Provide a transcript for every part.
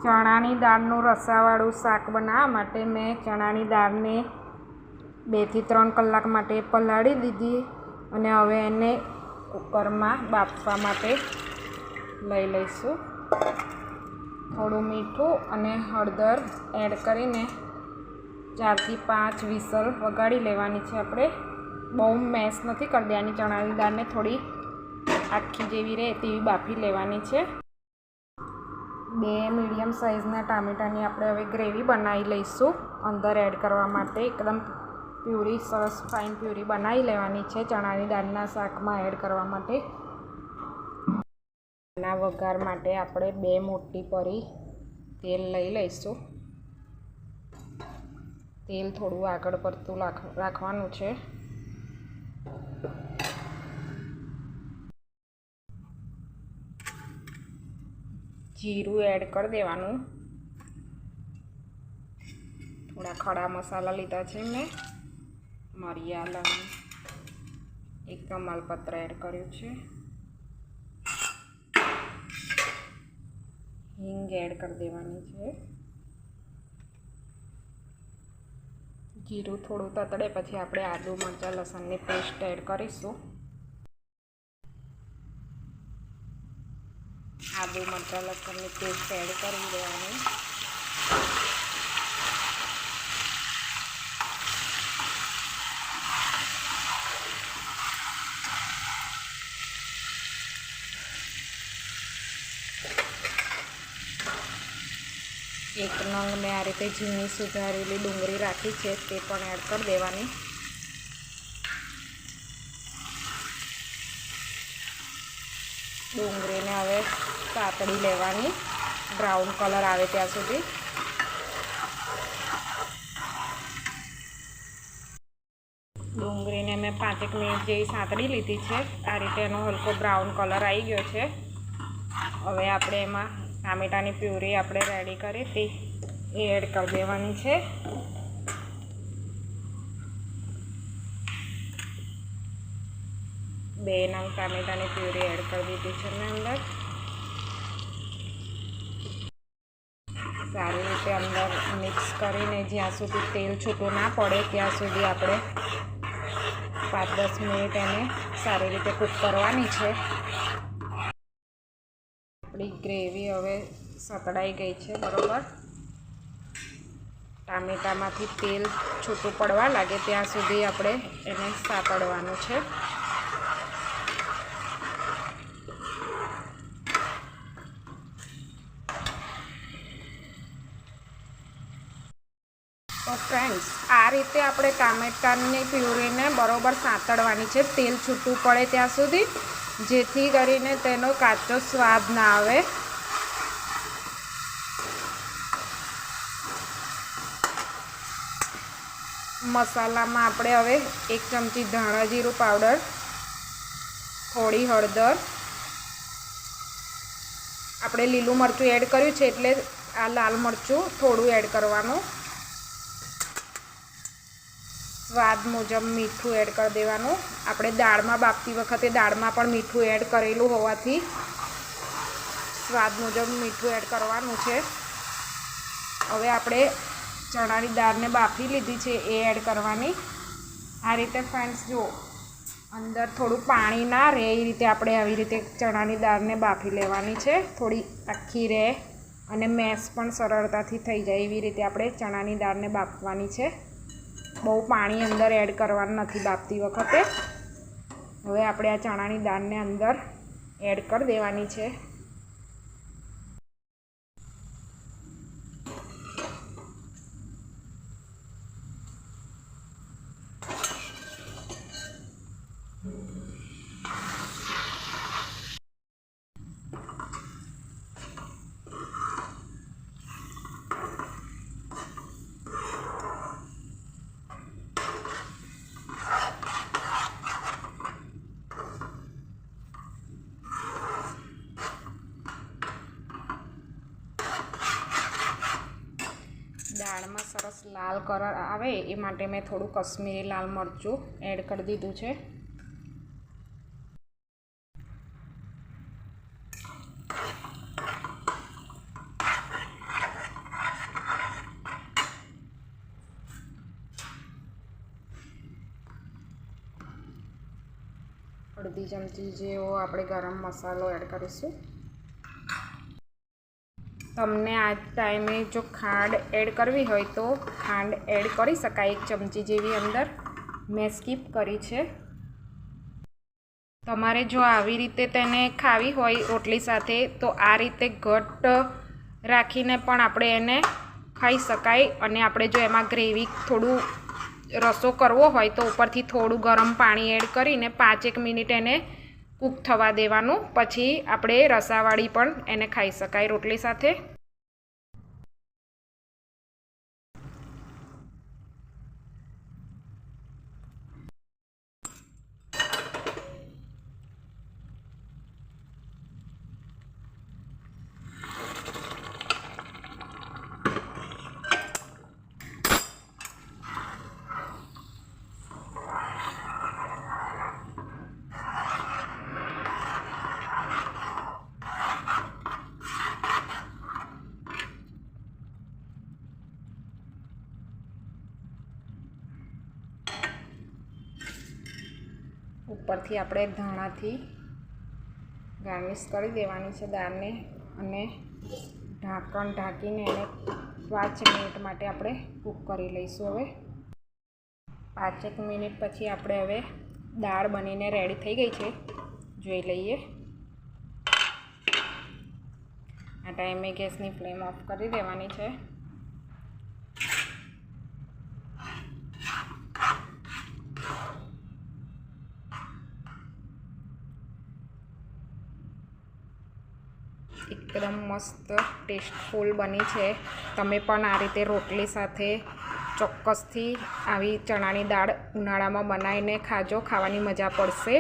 ચણાની દાળનું રસાવાળું શાક બનાવવા માટે મેં ચણાની દાળને 2 થી 3 કલાક માટે પલાળી દીધી અને હવે એને કુકરમાં બાફવા માટે લઈ લઈશું. થોડું મીઠું અને હળદર એડ કરીને 4 થી 5 વિસલ વગાડી લેવાની છે. આપણે બહુ મેશ નથી કરી દેવાની. ચણાની દાળને થોડી આખી જેવી રહે તેવી બાફી લેવાની છે. 2 મીડિયમ સાઇઝના ટામેટાની આપણે હવે ગ્રેવી બનાવી લઈશું. અંદર એડ કરવા માટે એકદમ પ્યુરી, સરસ ફાઇન પ્યુરી બનાવી લેવાની છે ચણાની દાળના શાકમાં એડ કરવા માટે. ના વઘાર માટે આપણે 2 મોટી પરી તેલ લઈ લઈશું. તેલ થોડું આગળ પડતું રાખવાનું છે. જીરું એડ કરી દેવાનું. થોડા ખડા મસાલા લીધા છે મેં. મરિયા, લવિંગ, એક કમાલપત્ર એડ કર્યું છે. હિંગ એડ કરી દેવાની છે. જીરું થોડું તતડે પછી આપણે આદુ, મરચાં, લસણની પેસ્ટ એડ કરીશું. આદુ, મરચાં, લસણની પેસ્ટ એડ કરી દેવાની. એક નંગ મેં આ રીતે ઝીણી સુધારેલી ડુંગળી રાખી છે તે પણ એડ કરી દેવાની. ડુંગળીને હવે સાતળી લેવાની બ્રાઉન કલર આવે ત્યાં સુધી. ડુંગળીને મેં 5 મિનિટ જેવી સાતળી લીધી છે. આ રીતે એનો હલકો બ્રાઉન કલર આવી ગયો છે. હવે આપણે એમાં ટામેટાની પ્યુરી આપણે રેડી કરી હતી એ એડ કરી દેવાની છે. બે નંગ ટામેટાની પ્યુરી એડ કરી દીધી છે મેં અંદર. સારી રીતે અંદર મિક્સ કરીને જ્યાં સુધી તેલ છૂટું ના પડે ત્યાં સુધી આપણે 5-10 મિનિટ એને સારી રીતે કૂક કરવાની છે. આપણી ગ્રેવી હવે સતળાઈ ગઈ છે બરાબર. ટામેટામાંથી તેલ છૂટું પડવા લાગે ત્યાં સુધી આપણે એને સાતળવાનું છે. તો ફ્રેન્ડ્સ, આ રીતે આપણે ટામેટાની પ્યુરીને બરાબર સાતળવાની છે તેલ છૂટું પડે ત્યાં સુધી, જેથી કરીને તેનો કાચો સ્વાદ ના આવે. મસાલામાં આપણે હવે 1 ચમચી ધાણા જીરું પાવડર, થોડી હળદર, આપણે લીલું મરચું એડ કર્યું છે એટલે આ લાલ મરચું થોડું એડ કરવાનું. સ્વાદ મુજબ મીઠું એડ કરી દેવાનું. આપણે દાળમાં બાફતી વખતે દાળમાં પણ મીઠું એડ કરેલું હોવાથી સ્વાદ મુજબ મીઠું એડ કરવાનું છે. હવે આપણે ચણાની દાળને બાફી લીધી છે એ એડ કરવાની. આ રીતે ફ્રેન્ડ્સ જુઓ, અંદર થોડું પાણી ના રહે એ રીતે આપણે આવી રીતે ચણાની દાળને બાફી લેવાની છે. થોડી આખી રહે અને મેશ પણ સરળતાથી થઈ જાય એવી રીતે આપણે ચણાની દાળને બાફવાની છે. બહુ પાણી અંદર એડ કરવાનું નથી બાફતી વખતે. હવે આપણે આ ચણાની દાળને અંદર એડ કરી દેવાની છે. દાળમાં સરસ લાલ કલર આવે એ માટે મેં થોડું કશ્મીરી લાલ મરચું એડ કરી દીધું છે. અડધી ચમચી જેવો આપણે ગરમ મસાલો એડ કરીશું. તમને આ ટાઈમે જો ખાંડ એડ કરવી હોય તો ખાંડ એડ કરી શકાય, 1 ચમચી જેવી અંદર. મેં સ્કીપ કરી છે. તમારે જો આવી રીતે તેને ખાવી હોય રોટલી સાથે તો આ રીતે ઘટ્ટ રાખીને પણ આપણે એને ખાઈ શકાય. અને આપણે જો એમાં ગ્રેવી થોડું રસો કરવો હોય તો ઉપરથી થોડું ગરમ પાણી એડ કરીને 5-1 મિનિટ એને કૂક થવા દેવાનું. પછી આપણે રસાવાળી પણ એને ખાઈ શકાય રોટલી સાથે. ઉપરથી આપણે ધાણાથી ગાર્નિશ કરી દેવાની છે દાળને અને ઢાંકણ ઢાંકીને એને 5 મિનિટ માટે આપણે કૂક કરી લઈશું. હવે 5-1 મિનિટ પછી આપણે હવે દાળ બનીને રેડી થઈ ગઈ છે, જોઈ લઈએ. આ ટાઈમે ગેસની ફ્લેમ ઓફ કરી દેવાની છે. એકદમ મસ્ત ટેસ્ટફુલ બની છે. તમે પણ આ રીતે રોટલી સાથે ચોક્કસથી આવી ચણાની દાળ ઉનાળામાં બનાવીને ખાજો, ખાવાની મજા પડશે.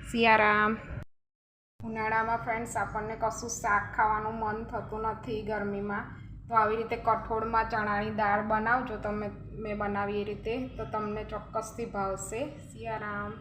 સિયારામ. ઉનાળામાં ફ્રેન્ડ્સ આપણને કશું શાક ખાવાનું મન થતું નથી ગરમીમાં, તો આવી રીતે કઠોળમાં ચણાની દાળ બનાવજો તમે, મેં બનાવી એ રીતે, તો તમને ચોક્કસથી ભાવશે. સિયારામ.